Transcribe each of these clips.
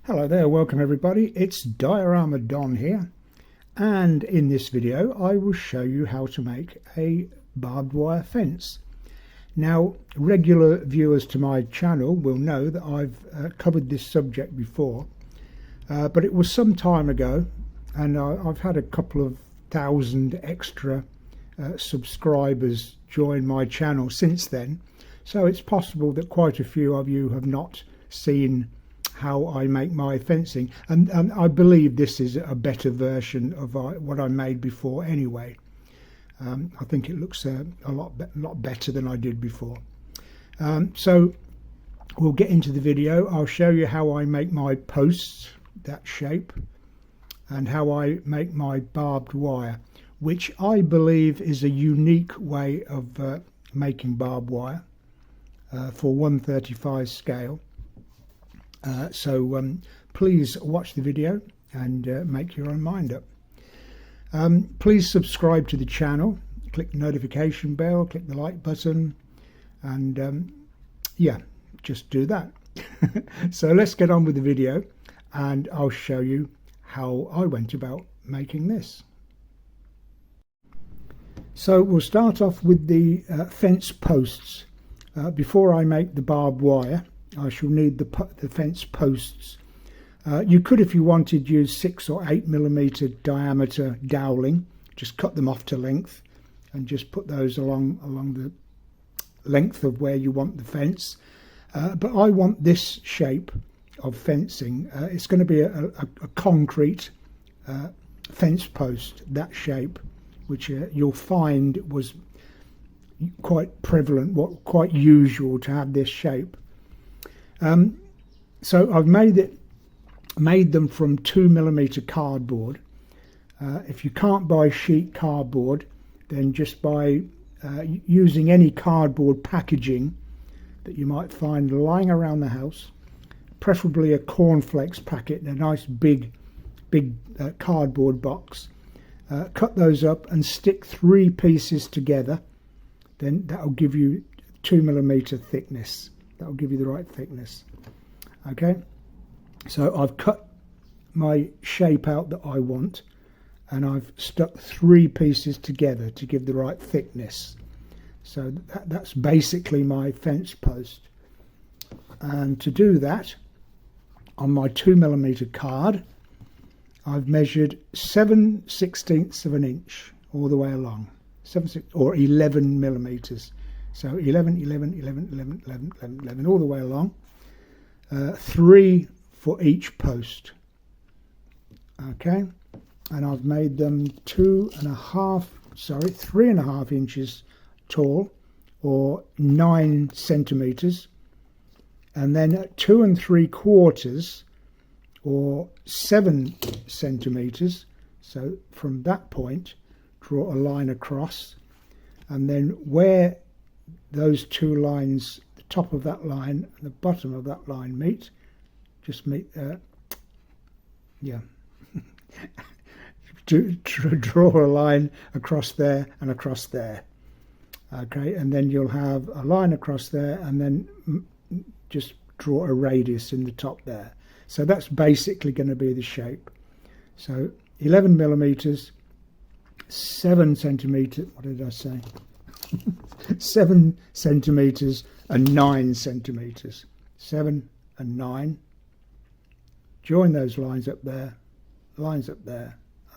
Hello there, welcome everybody. It's Diorama Don here, and in this video I will show you how to make a barbed wire fence. Now, regular viewers to my channel will know that I've covered this subject before, but it was some time ago, and I've had a couple of thousand extra subscribers join my channel since then, so it's possible that quite a few of you have not seen how I make my fencing, and I believe this is a better version of what I made before anyway. I think it looks a lot better than I did before. So we'll get into the video. I'll show you how I make my posts, that shape, and how I make my barbed wire, which I believe is a unique way of making barbed wire for 1/35 scale. So please watch the video and make your own mind up. Please subscribe to the channel, click the notification bell, click the like button, and yeah, just do that. So let's get on with the video, and I'll show you how I went about making this. So we'll start off with the fence posts. Before I make the barbed wire, I shall need the fence posts. You could, if you wanted, use 6 or 8 millimeter diameter doweling. Just cut them off to length and just put those along the length of where you want the fence. But I want this shape of fencing. It's going to be a concrete fence post, that shape, which you'll find was quite prevalent, quite usual to have this shape. So I've made them from 2 millimeter cardboard. If you can't buy sheet cardboard, then just by using any cardboard packaging that you might find lying around the house, preferably a cornflakes packet in a nice big cardboard box. Cut those up and stick 3 pieces together. Then that'll give you 2 millimeter thickness. That'll give you the right thickness. Okay, so I've cut my shape out that I want, and I've stuck 3 pieces together to give the right thickness. So that's basically my fence post. And to do that, on my 2 millimeter card, I've measured 7/16 of an inch all the way along, 11 millimeters. So 11, 11, 11, 11, 11, 11, 11, all the way along. 3 for each post. Okay, and I've made them 3.5 inches tall, or 9 centimeters, and then at 2 3/4, or 7 centimeters. So from that point, draw a line across, and then where those 2 lines, the top of that line and the bottom of that line meet, just meet to draw a line across there and across there. Okay, and then you'll have a line across there, and then just draw a radius in the top there. So that's basically going to be the shape. So 11 millimeters, 7 centimeters, what did I say? 7 centimeters and 9 centimeters. 7 and 9. Join those lines up there, and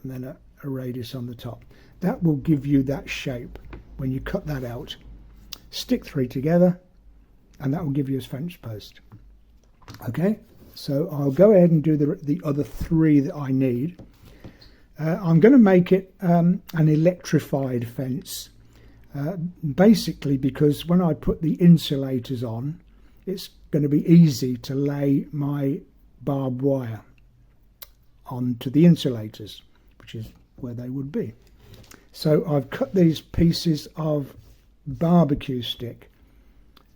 then a radius on the top. That will give you that shape when you cut that out. Stick 3 together, and that will give you a fence post. Okay, so I'll go ahead and do the other 3 that I need. I'm going to make it an electrified fence. Basically because when I put the insulators on, it's going to be easy to lay my barbed wire onto the insulators, which is where they would be. So I've cut these pieces of barbecue stick.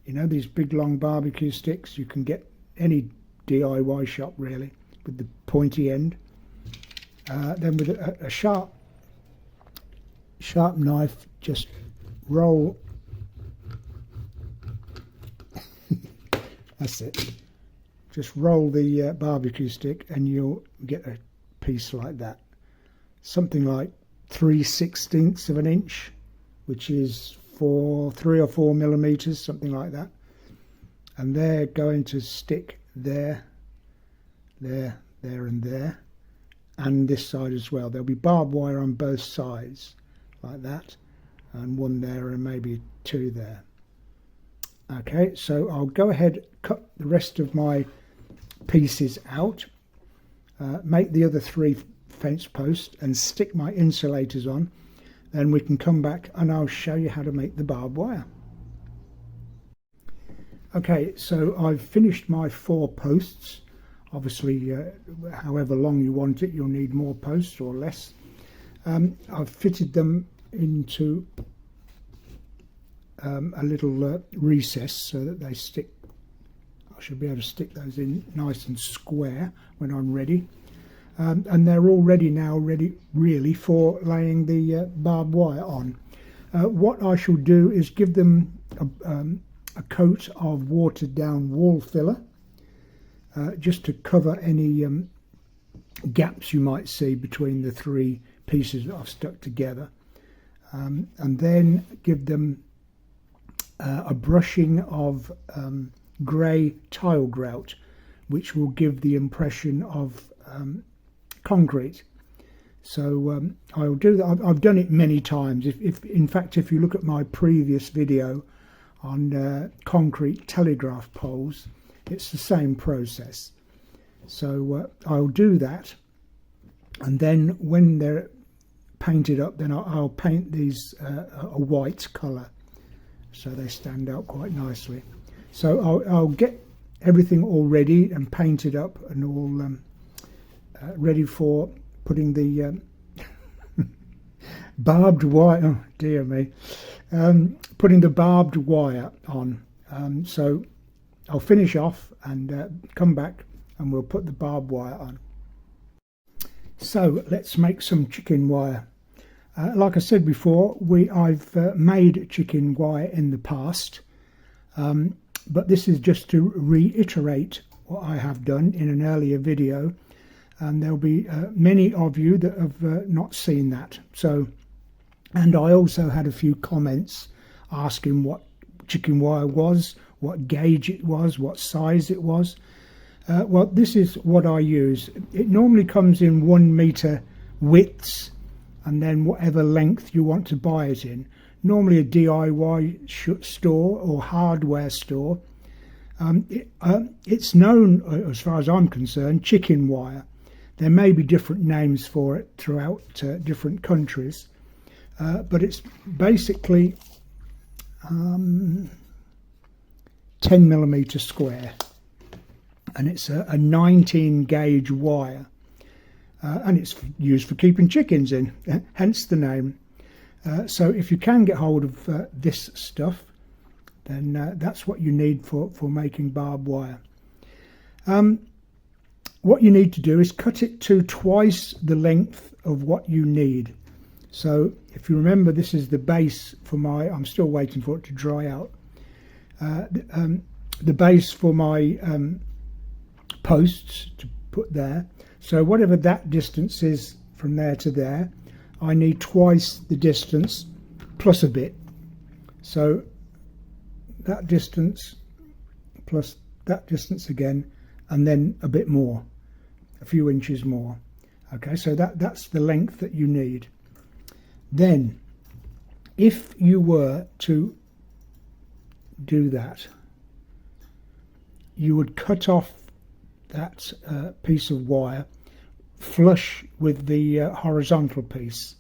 You know, these big long barbecue sticks you can get any DIY shop really, with the pointy end. Then with a sharp knife, just roll. That's it. just roll the barbecue stick and you'll get a piece like that, something like 3/16 of an inch, which is 3 or 4 millimeters, something like that. And they're going to stick there, there, there and there, and this side as well. There'll be barbed wire on both sides like that, and one there and maybe two there. Okay, so I'll go ahead, cut the rest of my pieces out, make the other 3 fence posts and stick my insulators on. Then we can come back and I'll show you how to make the barbed wire. Okay, so I've finished my 4 posts. Obviously, however long you want it, you'll need more posts or less. I've fitted them into a little recess so that they stick. I should be able to stick those in nice and square when I'm ready. And they're all ready now, ready really for laying the barbed wire on. What I shall do is give them a coat of watered down wall filler, just to cover any gaps you might see between the 3 pieces that I've stuck together, and then give them a brushing of grey tile grout, which will give the impression of concrete. So I'll do that. I've done it many times. In fact, if you look at my previous video on concrete telegraph poles, it's the same process. So I'll do that, and then when they're painted up, then I'll paint these a white colour so they stand out quite nicely. So I'll get everything all ready and painted up and all ready for putting the barbed wire, oh dear me, putting the barbed wire on. So I'll finish off and come back and we'll put the barbed wire on. So let's make some chicken wire. Like I said before, I've made chicken wire in the past, but this is just to reiterate what I have done in an earlier video, and there'll be many of you that have not seen that. So, and I also had a few comments asking what chicken wire was, what gauge it was, what size it was. Well, this is what I use. It normally comes in 1 meter widths, and then whatever length you want to buy it in. Normally a DIY store or hardware store. It's known, as far as I'm concerned, chicken wire. There may be different names for it throughout different countries, but it's basically 10 millimeter square, and it's a 19 gauge wire. And it's used for keeping chickens in, hence the name. So if you can get hold of this stuff, then that's what you need for making barbed wire. What you need to do is cut it to twice the length of what you need. So if you remember, this is the base for my, I'm still waiting for it to dry out, the base for my posts to put there. So whatever that distance is from there to there, I need twice the distance plus a bit. So that distance plus that distance again, and then a bit more, a few inches more. Okay, so that's the length that you need. Then, if you were to do that, you would cut off that piece of wire flush with the horizontal piece.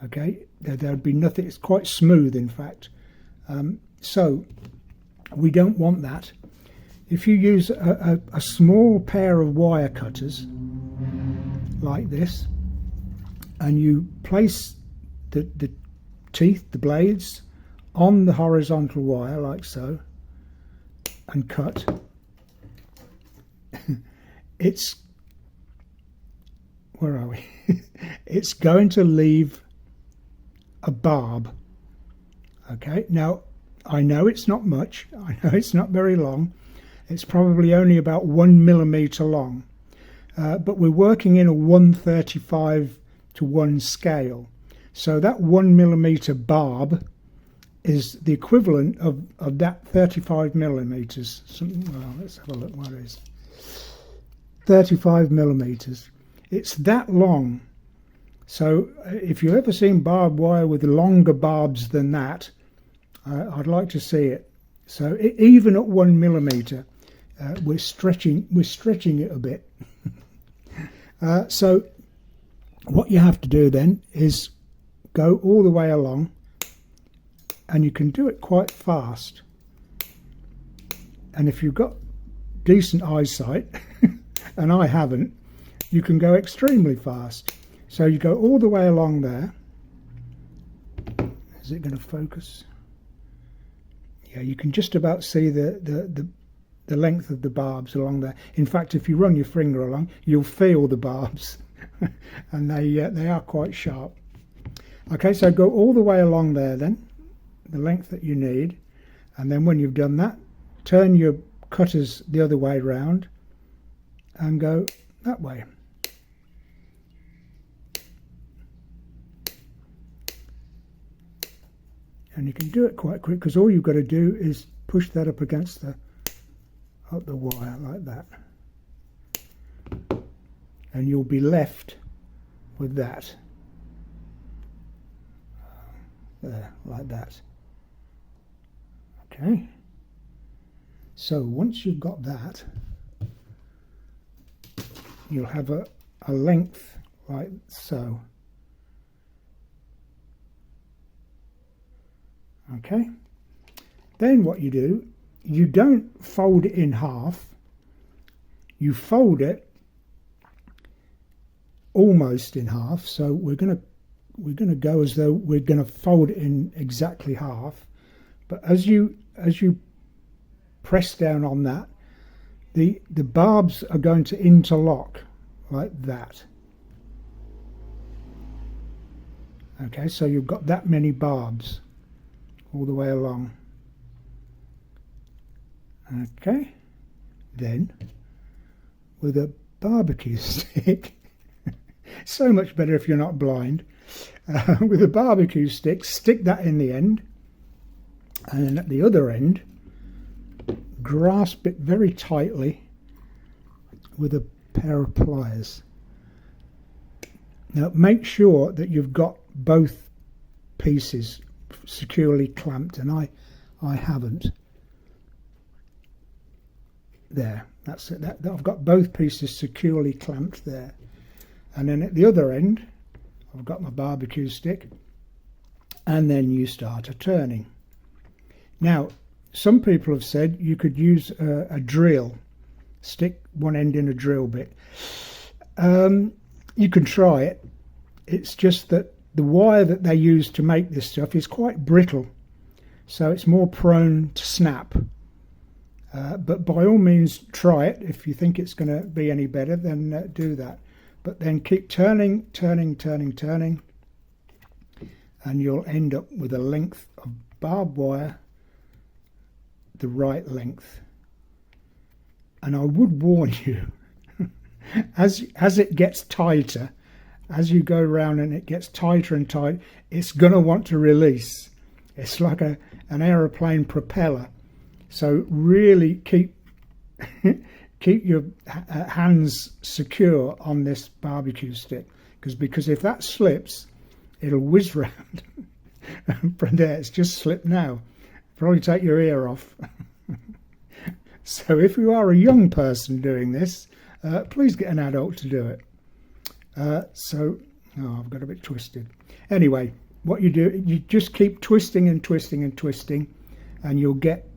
Okay, there'd be nothing. It's quite smooth, in fact. So we don't want that. If you use a small pair of wire cutters like this, and you place the teeth, the blades, on the horizontal wire like so, and cut, it's, where are we? It's going to leave a barb. Okay, now I know it's not much, I know it's not very long. It's probably only about 1 millimetre long, but we're working in a 135 to 1 scale. So that 1 millimetre barb is the equivalent of that 35 millimetres. Well, let's have a look what it is. 35 millimetres. It's that long. So if you've ever seen barbed wire with longer barbs than that, I'd like to see it. So even at 1 millimetre, we're stretching it a bit. So what you have to do then is go all the way along, and you can do it quite fast. And if you've got decent eyesight, and I haven't, you can go extremely fast. So you go all the way along there. Is it going to focus? Yeah, you can just about see the length of the barbs along there. In fact, if you run your finger along, you'll feel the barbs, and they are quite sharp. Okay, so go all the way along there then, the length that you need, and then when you've done that, turn your cutters the other way round and go that way. And you can do it quite quick, because all you've got to do is push that up against the wire like that, and you'll be left with that there, like that. Okay, so once you've got that, you'll have a length like so. Okay, then what you do, you don't fold it in half, you fold it almost in half. So we're going to go as though we're going to fold it in exactly half, but as you press down on that, the barbs are going to interlock like that. Okay, so you've got that many barbs all the way along. Okay, then with a barbecue stick, so much better if you're not blind, with a barbecue stick, stick that in the end, and then at the other end, grasp it very tightly with a pair of pliers. Now make sure that you've got both pieces securely clamped, and I haven't. There, that's it. That I've got both pieces securely clamped there, and then at the other end I've got my barbecue stick, and then you start a turning. Now some people have said you could use a drill, stick one end in a drill bit. You can try it. It's just that the wire that they use to make this stuff is quite brittle, so it's more prone to snap. But by all means try it. If you think it's going to be any better, then do that. But then keep turning, and you'll end up with a length of barbed wire, the right length. And I would warn you, as it gets tighter, as you go around and it gets tighter and tighter, it's going to want to release. It's like an aeroplane propeller. So really keep your hands secure on this barbecue stick, because if that slips, it'll whiz round. From there, it's just slipped now. Probably take your ear off. So if you are a young person doing this, please get an adult to do it. I've got a bit twisted. Anyway, what you do, you just keep twisting and twisting and twisting, and you'll get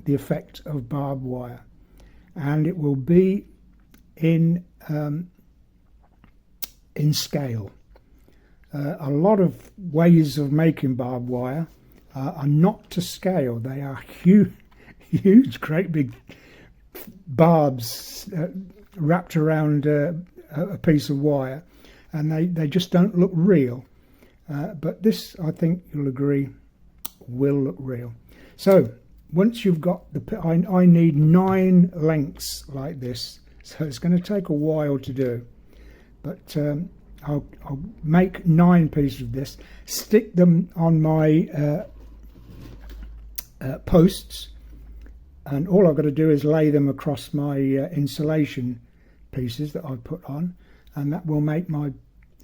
the effect of barbed wire, and it will be in scale. A lot of ways of making barbed wire are not to scale. They are huge, great big barbs wrapped around a piece of wire, and they just don't look real. But this, I think you'll agree, will look real. So once you've got I need 9 lengths like this, so it's going to take a while to do, but I'll make 9 pieces of this, stick them on my posts, and all I've got to do is lay them across my insulation pieces that I've put on, and that will make my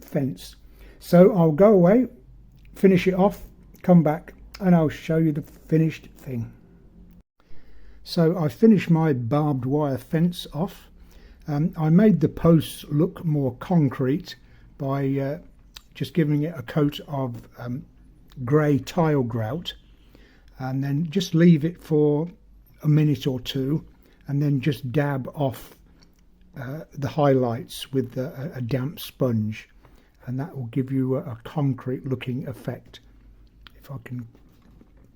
fence. So I'll go away, finish it off, come back, and I'll show you the finished thing. So I finished my barbed wire fence off. I made the posts look more concrete by just giving it a coat of grey tile grout, and then just leave it for a minute or two, and then just dab off the highlights with a damp sponge, and that will give you a concrete looking effect. If I can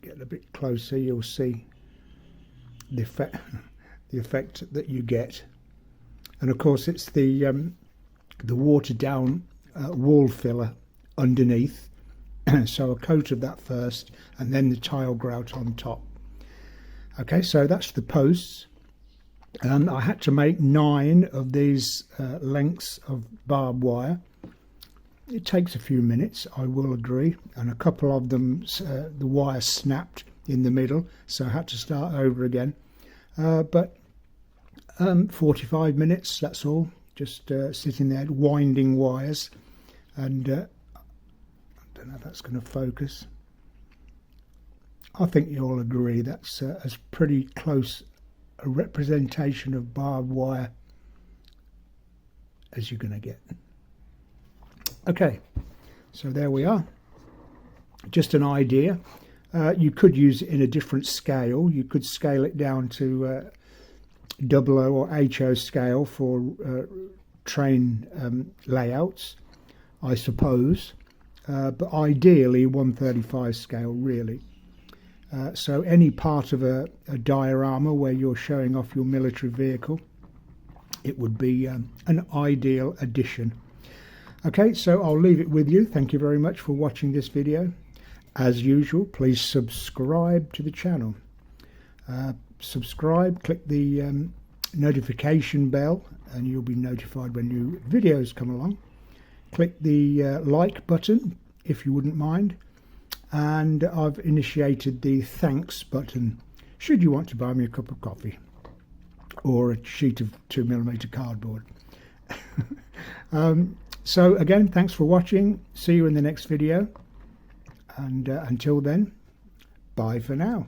get a bit closer, you'll see the effect that you get. And of course it's the watered down wall filler underneath, so a coat of that first and then the tile grout on top. Okay, so that's the posts. I had to make 9 of these lengths of barbed wire. It takes a few minutes, I will agree, and a couple of them the wire snapped in the middle, so I had to start over again, but 45 minutes, that's all, just sitting there winding wires. And I don't know if that's going to focus. I think you'll agree that's as pretty close a representation of barbed wire as you're going to get. Okay, so there we are, just an idea. You could use it in a different scale. You could scale it down to 00 or HO scale for train layouts, I suppose, but ideally 1/35 scale really. So any part of a diorama where you're showing off your military vehicle, it would be an ideal addition. Okay, so I'll leave it with you. Thank you very much for watching this video. As usual, please subscribe to the channel. Subscribe, click the notification bell, and you'll be notified when new videos come along. Click the like button if you wouldn't mind, and I've initiated the thanks button should you want to buy me a cup of coffee or a sheet of 2mm cardboard. So again, thanks for watching. See you in the next video, and until then, bye for now.